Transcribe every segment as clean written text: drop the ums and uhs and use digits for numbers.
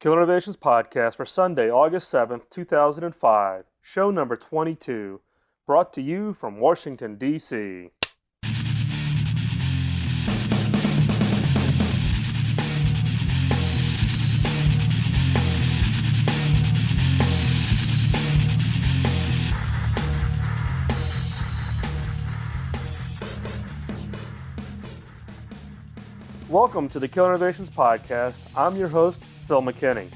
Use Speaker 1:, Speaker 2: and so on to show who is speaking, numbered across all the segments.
Speaker 1: Killer Innovations Podcast for Sunday, August 7th, 2005, show number 22, brought to you from Washington, D.C. Welcome to the Killer Innovations Podcast. I'm your host, Phil McKinney.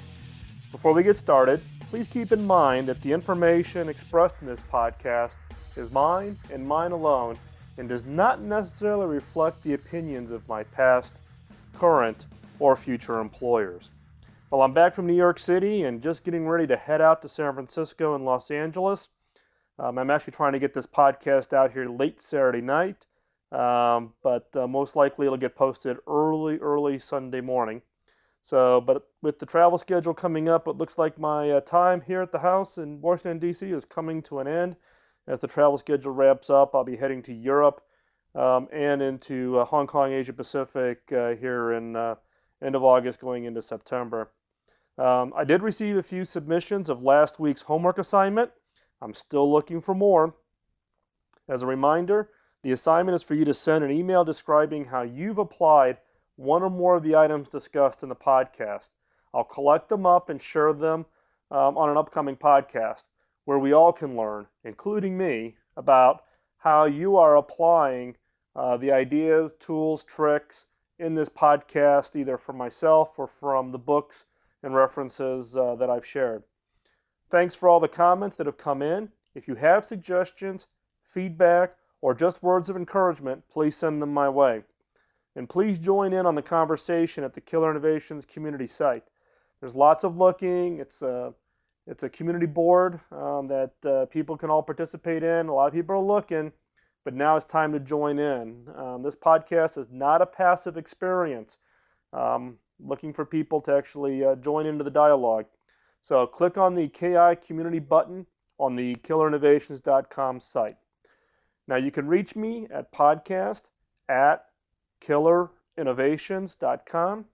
Speaker 1: Before we get started, please keep in mind that the information expressed in this podcast is mine and mine alone and does not necessarily reflect the opinions of my past, current, or future employers. Well, I'm back from New York City and just getting ready to head out to San Francisco and Los Angeles. I'm actually trying to get this podcast out here late Saturday night, but most likely it'll get posted early Sunday morning. But with the travel schedule coming up, it looks like my time here at the house in Washington, D.C. is coming to an end. As the travel schedule wraps up, I'll be heading to Europe and into Hong Kong, Asia Pacific here in end of August going into September. I did receive a few submissions of last week's homework assignment. I'm still looking for more. As a reminder, the assignment is for you to send an email describing how you've applied one or more of the items discussed in the podcast. I'll collect them up and share them on an upcoming podcast where we all can learn, including me, about how you are applying the ideas, tools, tricks in this podcast, either from myself or from the books and references that I've shared. Thanks for all the comments that have come in. If you have suggestions, feedback, or just words of encouragement, please send them my way. And please join in on the conversation at the Killer Innovations community site. There's lots of looking. It's a community board that people can all participate in. A lot of people are looking, but now it's time to join in. This podcast is not a passive experience. Looking for people to actually join into the dialogue. So click on the KI community button on the killerinnovations.com site. Now you can reach me at podcast@killerinnovations.com,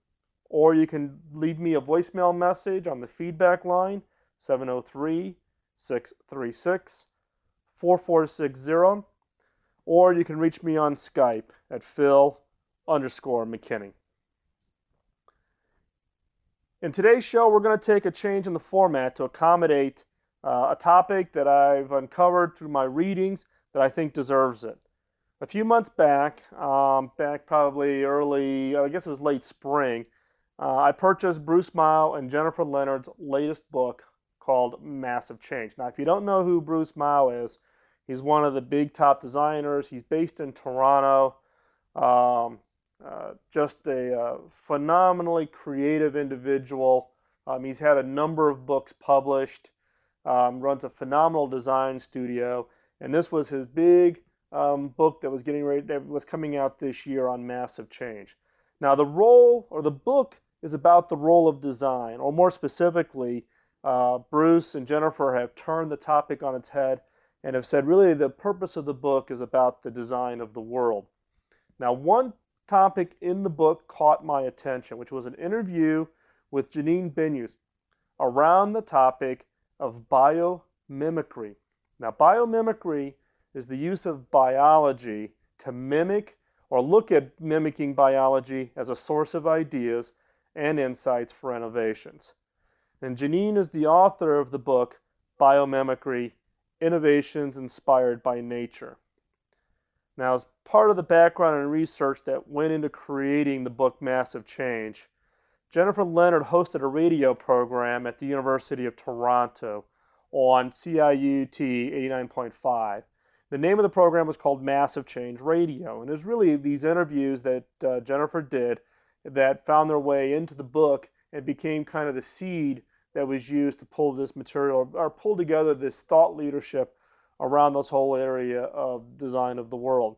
Speaker 1: or you can leave me a voicemail message on the feedback line, 703-636-4460, or you can reach me on Skype at Phil_McKinney. In today's show, we're going to take a change in the format to accommodate a topic that I've uncovered through my readings that I think deserves it. A few months back probably early, I guess it was late spring, I purchased Bruce Mau and Jennifer Leonard's latest book called Massive Change. Now, if you don't know who Bruce Mau is, he's one of the big top designers. He's based in Toronto. Just a phenomenally creative individual. He's had a number of books published, runs a phenomenal design studio, and this was his big book that was coming out this year on Massive Change. Now, the book is about the role of design, or more specifically, Bruce and Jennifer have turned the topic on its head and have said really the purpose of the book is about the design of the world. Now, one topic in the book caught my attention, which was an interview with Janine Benyus around the topic of biomimicry. Now, biomimicry is the use of biology to mimic or look at mimicking biology as a source of ideas and insights for innovations. And Janine is the author of the book Biomimicry: Innovations Inspired by Nature. Now, as part of the background and research that went into creating the book Massive Change, Jennifer Leonard hosted a radio program at the University of Toronto on CIUT 89.5. The name of the program was called Massive Change Radio, and it was really these interviews that Jennifer did that found their way into the book and became kind of the seed that was used to pull this material or pull together this thought leadership around this whole area of design of the world.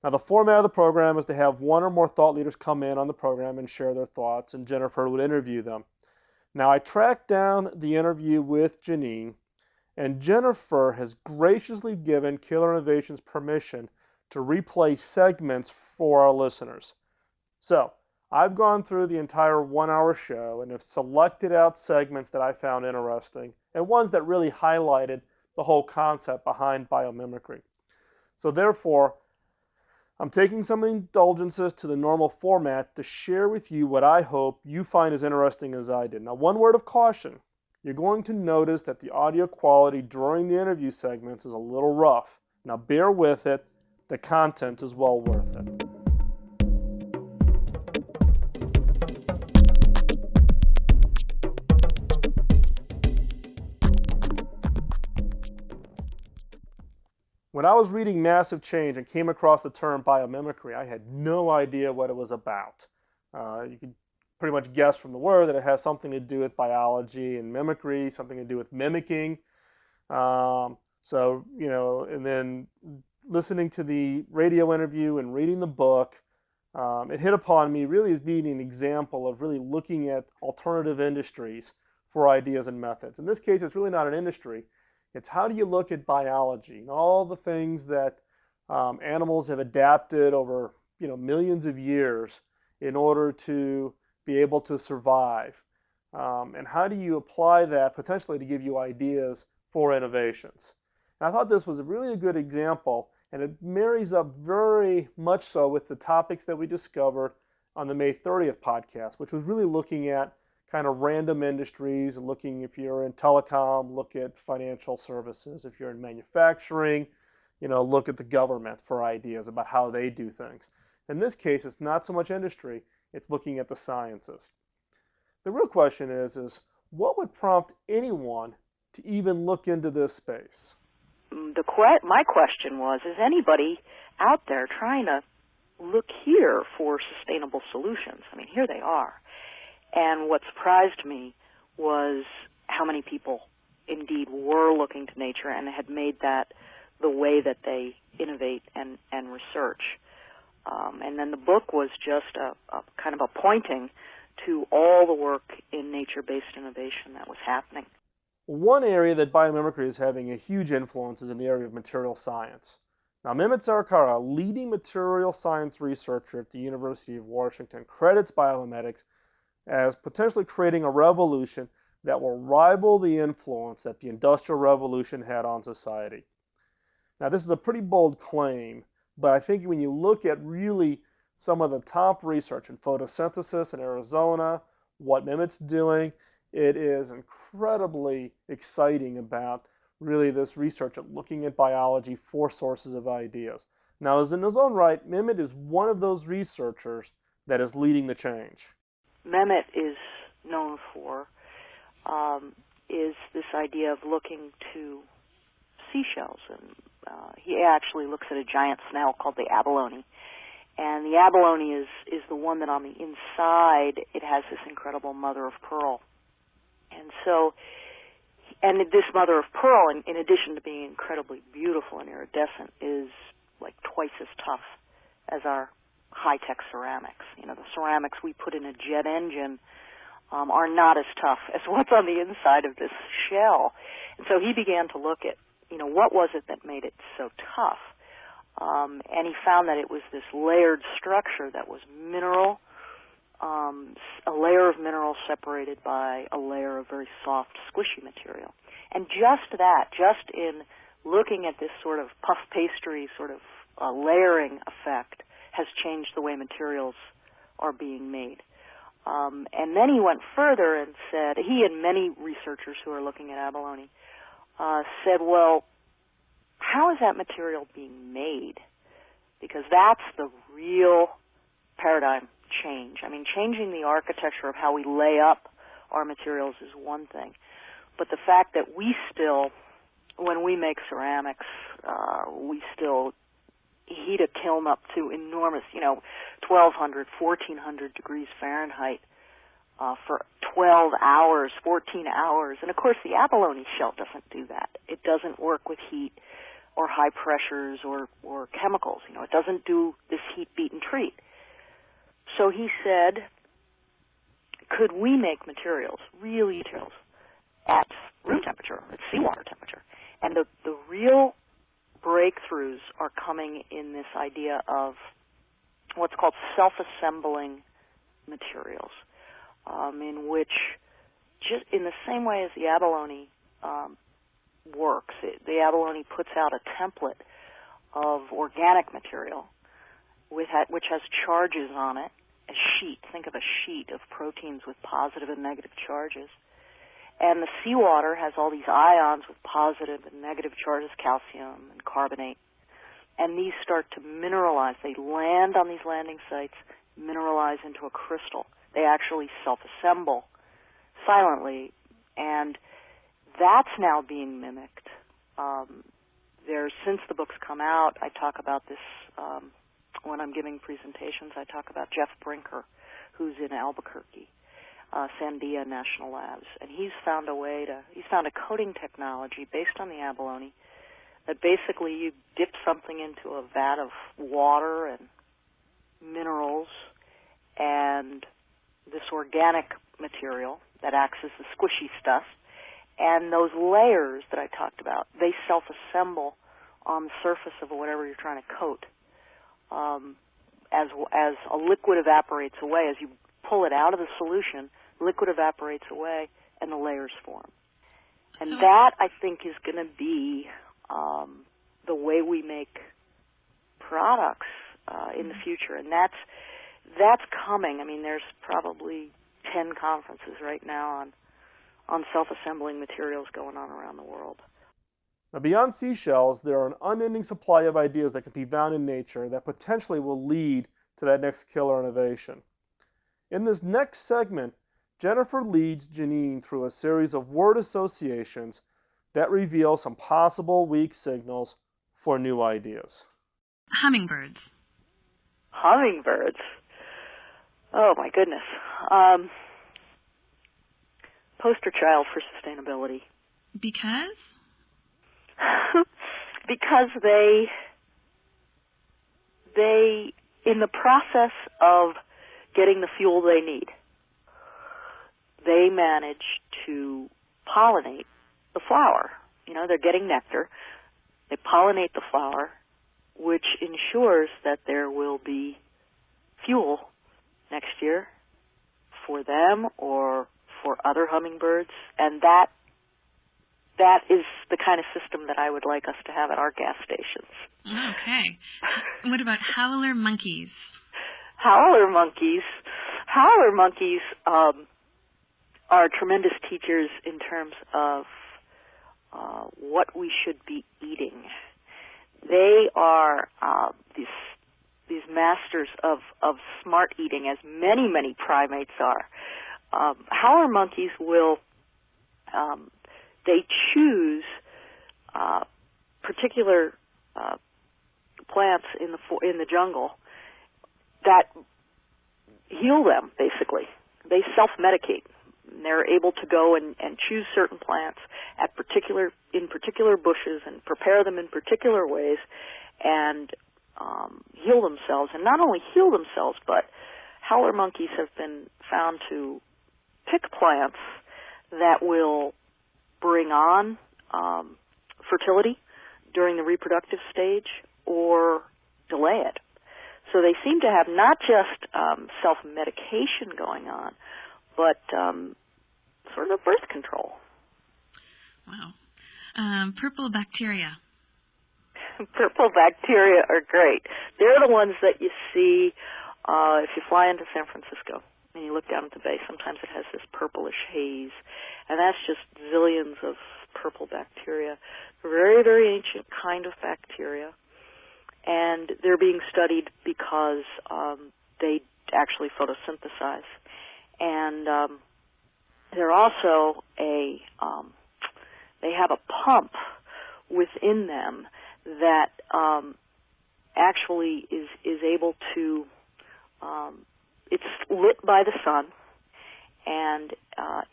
Speaker 1: Now, the format of the program is to have one or more thought leaders come in on the program and share their thoughts, and Jennifer would interview them. Now, I tracked down the interview with Janine, and Jennifer has graciously given Killer Innovations permission to replay segments for our listeners. So, I've gone through the entire 1 hour show and have selected out segments that I found interesting and ones that really highlighted the whole concept behind biomimicry. So therefore, I'm taking some indulgences to the normal format to share with you what I hope you find as interesting as I did. Now, one word of caution. You're going to notice that the audio quality during the interview segments is a little rough. Now, bear with it. The content is well worth it. When I was reading Massive Change and came across the term biomimicry, I had no idea what it was about. You could pretty much guess from the word that it has something to do with biology and mimicry, something to do with mimicking. And then listening to the radio interview and reading the book, it hit upon me really as being an example of really looking at alternative industries for ideas and methods. In this case, it's really not an industry. It's how do you look at biology and all the things that animals have adapted over millions of years in order to be able to survive. And how do you apply that potentially to give you ideas for innovations? And I thought this was really a good example, and it marries up very much so with the topics that we discovered on the May 30th podcast, which was really looking at kind of random industries and looking, if you're in telecom, look at financial services. If you're in manufacturing, look at the government for ideas about how they do things. In this case, it's not so much industry, it's looking at the sciences. The real question is what would prompt anyone to even look into this space?
Speaker 2: My question was, is anybody out there trying to look here for sustainable solutions? I mean, here they are. And what surprised me was how many people indeed were looking to nature and had made that the way that they innovate and research. And then the book was just a kind of a pointing to all the work in nature-based innovation that was happening.
Speaker 1: One area that biomimicry is having a huge influence is in the area of material science. Now, Mehmet Sarkar, a leading material science researcher at the University of Washington, credits biomimetics as potentially creating a revolution that will rival the influence that the Industrial Revolution had on society. Now, this is a pretty bold claim, but I think when you look at really some of the top research in photosynthesis in Arizona, what Mehmet's doing, it is incredibly exciting about really this research at looking at biology for sources of ideas. Now, as in his own right, Mehmet is one of those researchers that is leading the change.
Speaker 2: Mehmet is known for is this idea of looking to seashells, and he actually looks at a giant snail called the abalone. And the abalone is the one that on the inside, it has this incredible mother of pearl. And so, and this mother of pearl, in addition to being incredibly beautiful and iridescent, is like twice as tough as our high-tech ceramics. The ceramics we put in a jet engine are not as tough as what's on the inside of this shell. And so he began to look at, what was it that made it so tough? And he found that it was this layered structure that was mineral, a layer of mineral separated by a layer of very soft, squishy material. And just in looking at this sort of puff pastry sort of layering effect has changed the way materials are being made. And then he went further and said, he and many researchers who are looking at abalone said, well, how is that material being made? Because that's the real paradigm change. I mean, changing the architecture of how we lay up our materials is one thing. But the fact that we still, when we make ceramics, we still heat a kiln up to enormous, 1,200, 1,400 degrees Fahrenheit for 12 hours, 14 hours. And, of course, the abalone shell doesn't do that. It doesn't work with heat or high pressures or chemicals. It doesn't do this heat, beat, and treat. So he said, could we make materials, really materials, at room temperature, at seawater temperature? And the real breakthroughs are coming in this idea of what's called self-assembling materials, in which, just in the same way as the abalone works, the abalone puts out a template of organic material which has charges on it, a sheet. Think of a sheet of proteins with positive and negative charges. And the seawater has all these ions with positive and negative charges, calcium and carbonate. And these start to mineralize. They land on these landing sites, mineralize into a crystal. They actually self-assemble silently, and that's now being mimicked. Since the book's come out, I talk about this when I'm giving presentations. I talk about Jeff Brinker, who's in Albuquerque, Sandia National Labs, and he's found a coating technology based on the abalone that basically you dip something into a vat of water and minerals and this organic material that acts as the squishy stuff, and those layers that I talked about, they self-assemble on the surface of whatever you're trying to coat. As a liquid evaporates away, as you pull it out of the solution, liquid evaporates away and the layers form. And that, I think, is going to be the way we make products in the future. And that's coming. I mean, there's probably 10 conferences right now on self-assembling materials going on around the world.
Speaker 1: Now, beyond seashells, there are an unending supply of ideas that can be found in nature that potentially will lead to that next killer innovation. In this next segment, Jennifer leads Janine through a series of word associations that reveal some possible weak signals for new ideas.
Speaker 3: Hummingbirds.
Speaker 2: Hummingbirds? Oh, my goodness. Poster child for sustainability.
Speaker 3: Because?
Speaker 2: Because they, in the process of getting the fuel they need, they manage to pollinate the flower. You know, they're getting nectar. They pollinate the flower, which ensures that there will be fuel next year for them or for other hummingbirds, and that is the kind of system that I would like us to have at our gas stations.
Speaker 3: Okay. What about howler monkeys?
Speaker 2: Howler monkeys are tremendous teachers in terms of what we should be eating. They are these masters of smart eating, as many primates are. Howler monkeys will they choose particular plants in the jungle that heal them. Basically, they self-medicate. They're able to go and choose certain plants in particular bushes and prepare them in particular ways and heal themselves. And not only heal themselves, but howler monkeys have been found to pick plants that will bring on fertility during the reproductive stage or delay it. So they seem to have not just self-medication going on, but sort of birth control.
Speaker 3: Wow. Purple bacteria.
Speaker 2: Purple bacteria are great. They're the ones that you see if you fly into San Francisco and you look down at the bay. Sometimes it has this purplish haze, and that's just zillions of purple bacteria. Very, very ancient kind of bacteria, and they're being studied because they actually photosynthesize. And they're also they have a pump within them that actually is able to, it's lit by the sun, and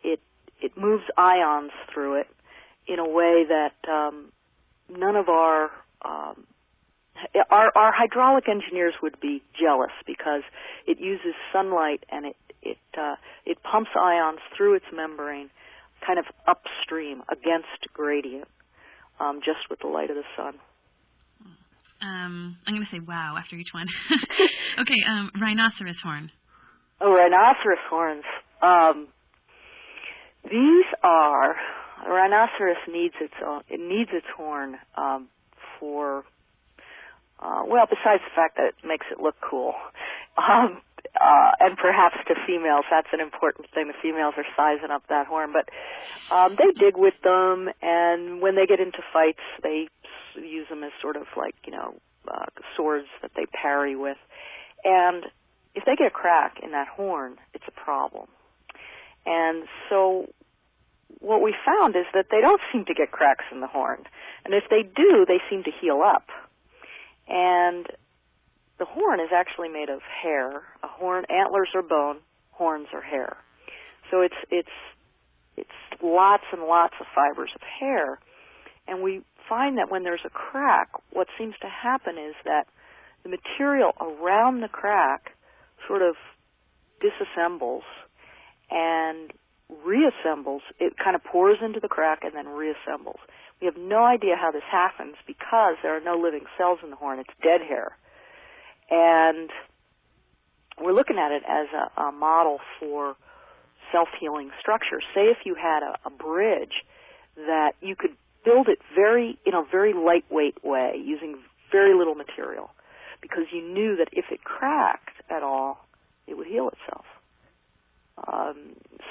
Speaker 2: it moves ions through it in a way that none of our hydraulic engineers would be jealous, because it uses sunlight and it pumps ions through its membrane kind of upstream against gradient, just with the light of the sun.
Speaker 3: I'm going to say wow after each one. Okay, rhinoceros horn.
Speaker 2: Oh, rhinoceros horns. These are, a rhinoceros needs its horn for, well, besides the fact that it makes it look cool. And perhaps to females, that's an important thing. The females are sizing up that horn. But they dig with them, and when they get into fights, they use them as sort of like, swords that they parry with. And if they get a crack in that horn, it's a problem. And so what we found is that they don't seem to get cracks in the horn. And if they do, they seem to heal up. And the horn is actually made of hair. A horn, antlers are bone, horns are hair. So it's lots and lots of fibers of hair. And we find that when there's a crack, what seems to happen is that the material around the crack sort of disassembles and reassembles. It kind of pours into the crack and then reassembles. We have no idea how this happens because there are no living cells in the horn. It's dead hair. And we're looking at it as a model for self-healing structure. Say if you had a bridge that you could build it in a very lightweight way using very little material, because you knew that if it cracked at all, it would heal itself.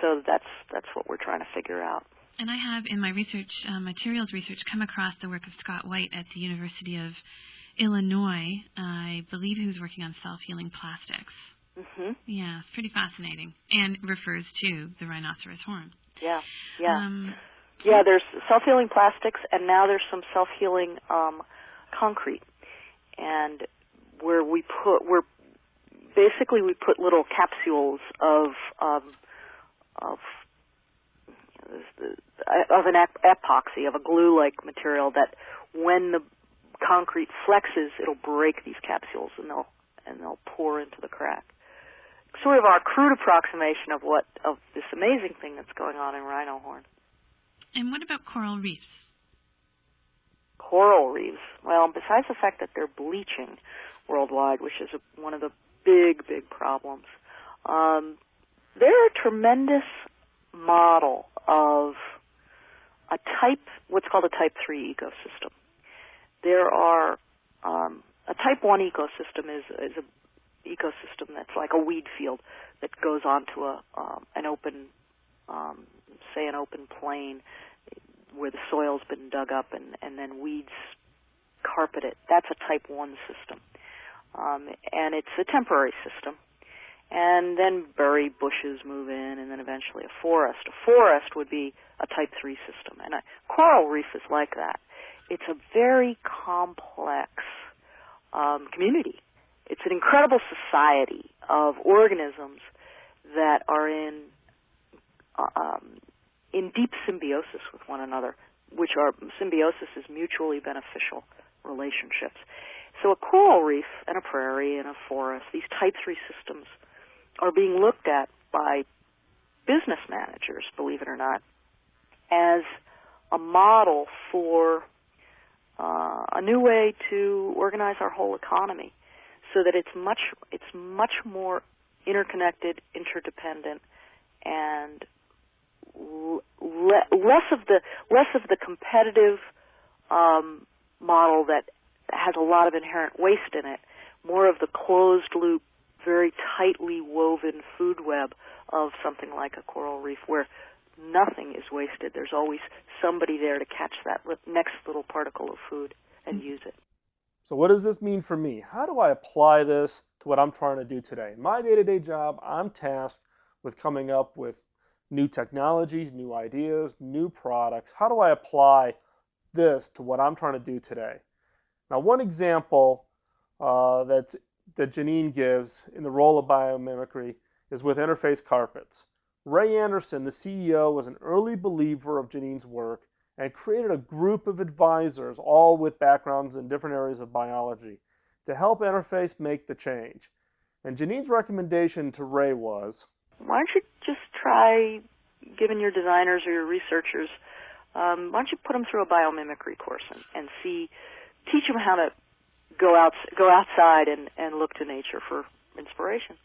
Speaker 2: So that's what we're trying to figure out.
Speaker 3: And I have in my research, materials research, come across the work of Scott White at the University of Illinois. I believe he was working on self-healing plastics.
Speaker 2: Mm-hmm.
Speaker 3: Yeah, it's pretty fascinating, and refers to the rhinoceros horn.
Speaker 2: Yeah. Yeah, there's self-healing plastics, and now there's some self-healing concrete, and where we put little capsules of an epoxy, of a glue-like material that when the concrete flexes, it'll break these capsules and they'll pour into the crack. Sort of our crude approximation of this amazing thing that's going on in rhino horn.
Speaker 3: And what about coral reefs?
Speaker 2: Coral reefs. Well, besides the fact that they're bleaching worldwide, which is one of the big problems, they're a tremendous model of what's called a type 3 ecosystem. There are a type 1 ecosystem is an ecosystem that's like a weed field that goes onto an open plain where the soil's been dug up and then weeds carpet it. That's a type 1 system. And it's a temporary system. And then berry bushes move in, and then eventually a forest. A forest would be a type 3 system. And a coral reef is like that. It's a very complex community. It's an incredible society of organisms that are in deep symbiosis with one another, symbiosis is mutually beneficial relationships. So a coral reef and a prairie and a forest, these type 3 systems, are being looked at by business managers, believe it or not, as a model for a new way to organize our whole economy, so that it's much more interconnected, interdependent, and less of the competitive model that has a lot of inherent waste in it, more of the closed loop, very tightly woven food web of something like a coral reef, where nothing is wasted. There's always somebody there to catch that next little particle of food and use it.
Speaker 1: So what does this mean for me? How do I apply this to what I'm trying to do today? In my day-to-day job, I'm tasked with coming up with new technologies, new ideas, new products. How do I apply this to what I'm trying to do today? Now, one example that Janine gives in the role of biomimicry is with Interface Carpets. Ray Anderson, the CEO, was an early believer of Janine's work and created a group of advisors, all with backgrounds in different areas of biology, to help Interface make the change. And Janine's recommendation to Ray was,
Speaker 2: why don't you just try giving your designers or your researchers, why don't you put them through a biomimicry course and teach them how to go outside and look to nature for inspiration.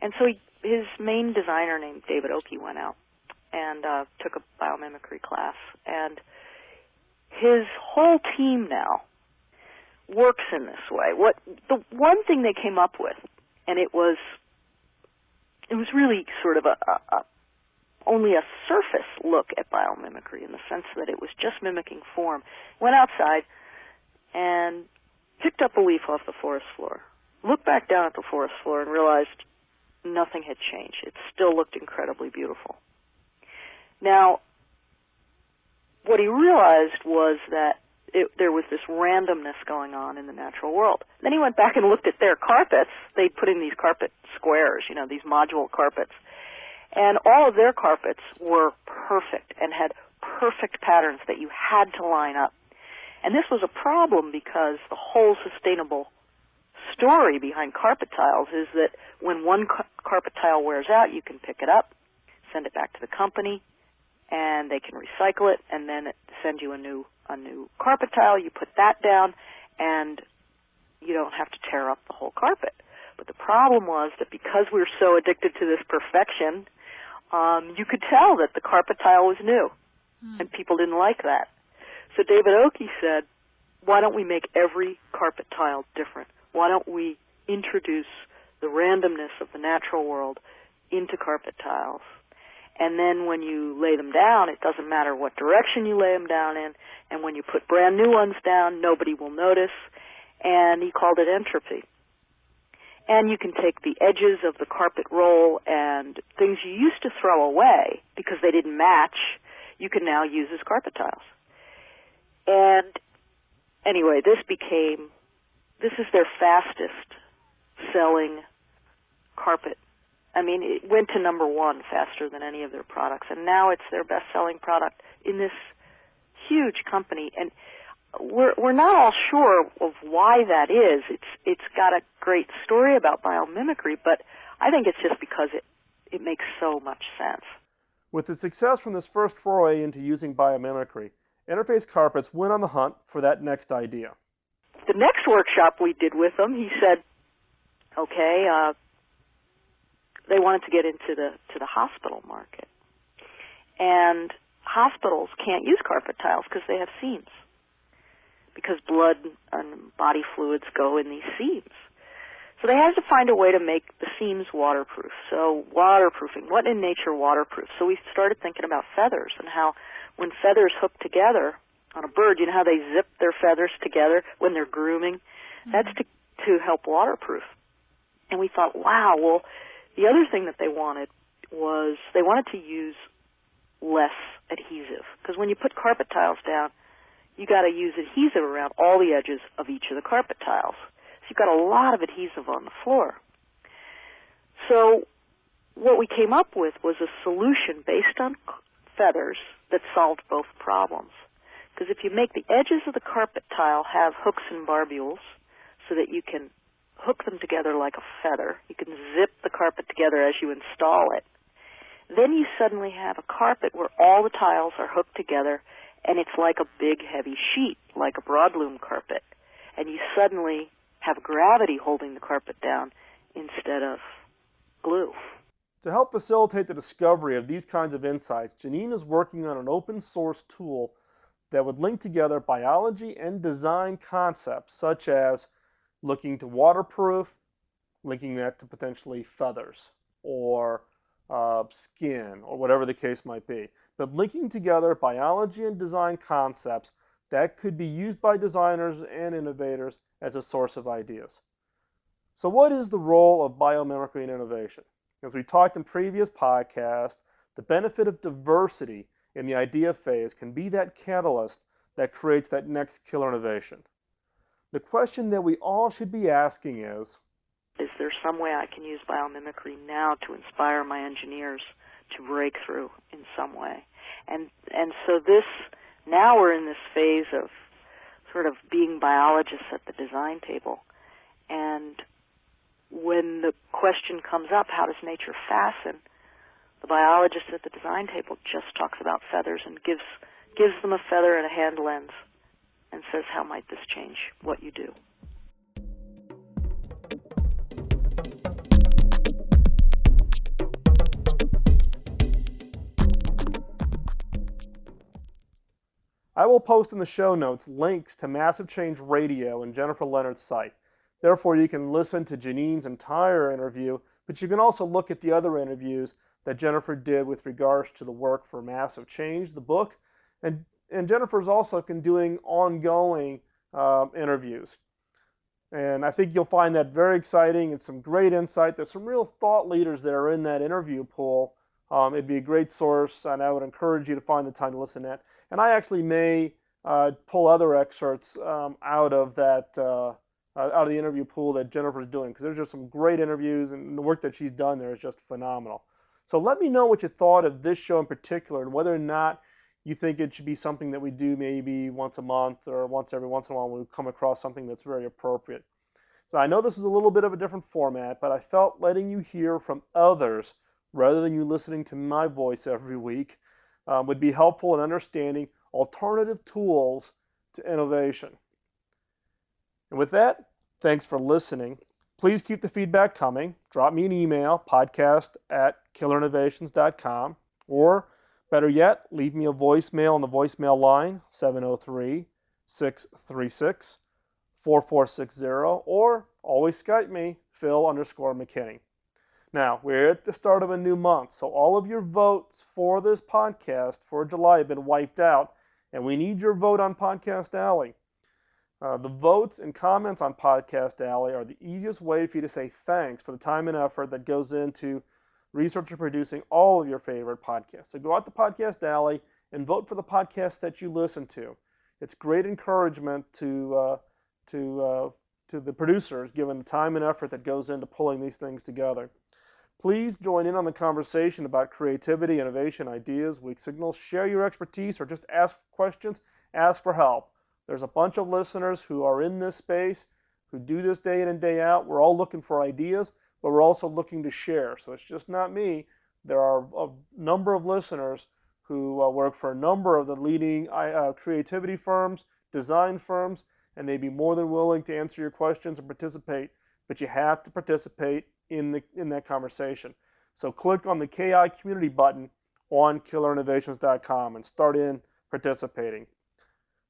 Speaker 2: And so his main designer named David Oakey went out and took a biomimicry class. And his whole team now works in this way. The one thing they came up with, and it was really sort of only a surface look at biomimicry in the sense that it was just mimicking form. Went outside and picked up a leaf off the forest floor, looked back down at the forest floor and realized nothing had changed. It still looked incredibly beautiful. Now, what he realized was that there was this randomness going on in the natural world. Then he went back and looked at their carpets. They'd put in these carpet squares, these module carpets. And all of their carpets were perfect and had perfect patterns that you had to line up. And this was a problem because the whole sustainable story behind carpet tiles is that when one carpet tile wears out, you can pick it up, send it back to the company, and they can recycle it, and then send you a new carpet tile. You put that down, and you don't have to tear up the whole carpet. But the problem was that because we were so addicted to this perfection, you could tell that the carpet tile was new, and people didn't like that. So David Oakey said, why don't we make every carpet tile different? Why don't we introduce the randomness of the natural world into carpet tiles? And then when you lay them down, it doesn't matter what direction you lay them down in, and when you put brand new ones down, nobody will notice, and he called it entropy. And you can take the edges of the carpet roll and things you used to throw away because they didn't match, you can now use as carpet tiles. And anyway, this is their fastest selling carpet. I mean, it went to number one faster than any of their products, and now it's their best-selling product in this huge company. And we're not all sure of why that is. It's got a great story about biomimicry, but I think it's just because it makes so much sense.
Speaker 1: With the success from this first foray into using biomimicry, Interface Carpets went on the hunt for that next idea.
Speaker 2: The next workshop we did with them, he said, okay, they wanted to get into the hospital market. And hospitals can't use carpet tiles because they have seams, because blood and body fluids go in these seams. So they had to find a way to make the seams waterproof. So waterproofing, what in nature waterproof? So we started thinking about feathers and how when feathers hook together on a bird, you know how they zip their feathers together when they're grooming? Mm-hmm. That's to help waterproof. And we thought, wow, well, the other thing that they wanted was they wanted to use less adhesive. Because when you put carpet tiles down, you got to use adhesive around all the edges of each of the carpet tiles. So you've got a lot of adhesive on the floor. So what we came up with was a solution based on feathers that solved both problems. Because if you make the edges of the carpet tile have hooks and barbules so that you can hook them together like a feather, you can zip the carpet together as you install it, then you suddenly have a carpet where all the tiles are hooked together and it's like a big heavy sheet, like a broadloom carpet. And you suddenly have gravity holding the carpet down instead of glue.
Speaker 1: To help facilitate the discovery of these kinds of insights, Janine is working on an open source tool that would link together biology and design concepts such as looking to waterproof, linking that to potentially feathers or skin or whatever the case might be. But linking together biology and design concepts that could be used by designers and innovators as a source of ideas. So what is the role of biomimicry in innovation? As we talked in previous podcasts, the benefit of diversity in the idea phase can be that catalyst that creates that next killer innovation. The question that we all should be asking is
Speaker 2: there some way I can use biomimicry now to inspire my engineers to break through in some way? And so now we're in this phase of sort of being biologists at the design table. And when the question comes up, how does nature fasten? The biologist at the design table just talks about feathers and gives them a feather and a hand lens and says, how might this change what you do?
Speaker 1: I will post in the show notes links to Massive Change Radio and Jennifer Leonard's site. Therefore, you can listen to Janine's entire interview, but you can also look at the other interviews that Jennifer did with regards to the work for Massive Change, the book, and Jennifer's also been doing ongoing interviews. And I think you'll find that very exciting and some great insight. There's some real thought leaders that are in that interview pool. It'd be a great source, and I would encourage you to find the time to listen to that. And I actually may pull other excerpts out of that out of the interview pool that Jennifer's doing, because there's just some great interviews, and the work that she's done there is just phenomenal. So let me know what you thought of this show in particular, and whether or not you think it should be something that we do maybe once a month or once every once in a while when we come across something that's very appropriate. So I know this is a little bit of a different format, but I felt letting you hear from others rather than you listening to my voice every week would be helpful in understanding alternative tools to innovation. And with that, thanks for listening. Please keep the feedback coming. Drop me an email, podcast@killerinnovations.com, or better yet, leave me a voicemail on the voicemail line, 703-636-4460, or always Skype me, Phil_McKinney. Now, we're at the start of a new month, so all of your votes for this podcast for July have been wiped out, and we need your vote on Podcast Alley. The votes and comments on Podcast Alley are the easiest way for you to say thanks for the time and effort that goes into research and producing all of your favorite podcasts. So go out to Podcast Alley and vote for the podcast that you listen to. It's great encouragement to the producers, given the time and effort that goes into pulling these things together. Please join in on the conversation about creativity, innovation, ideas, weak signals. Share your expertise or just ask questions. Ask for help. There's a bunch of listeners who are in this space, who do this day in and day out. We're all looking for ideas, but we're also looking to share. So it's just not me. There are a number of listeners who work for a number of the leading creativity firms, design firms, and they'd be more than willing to answer your questions and participate. But you have to participate in that conversation. So click on the KI Community button on killerinnovations.com and start in participating.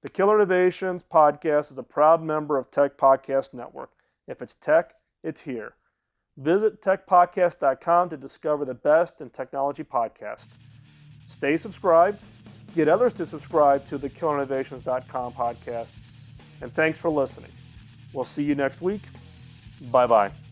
Speaker 1: The Killer Innovations podcast is a proud member of Tech Podcast Network. If it's tech, it's here. Visit techpodcast.com to discover the best in technology podcasts. Stay subscribed. Get others to subscribe to the killerinnovations.com podcast. And thanks for listening. We'll see you next week. Bye-bye.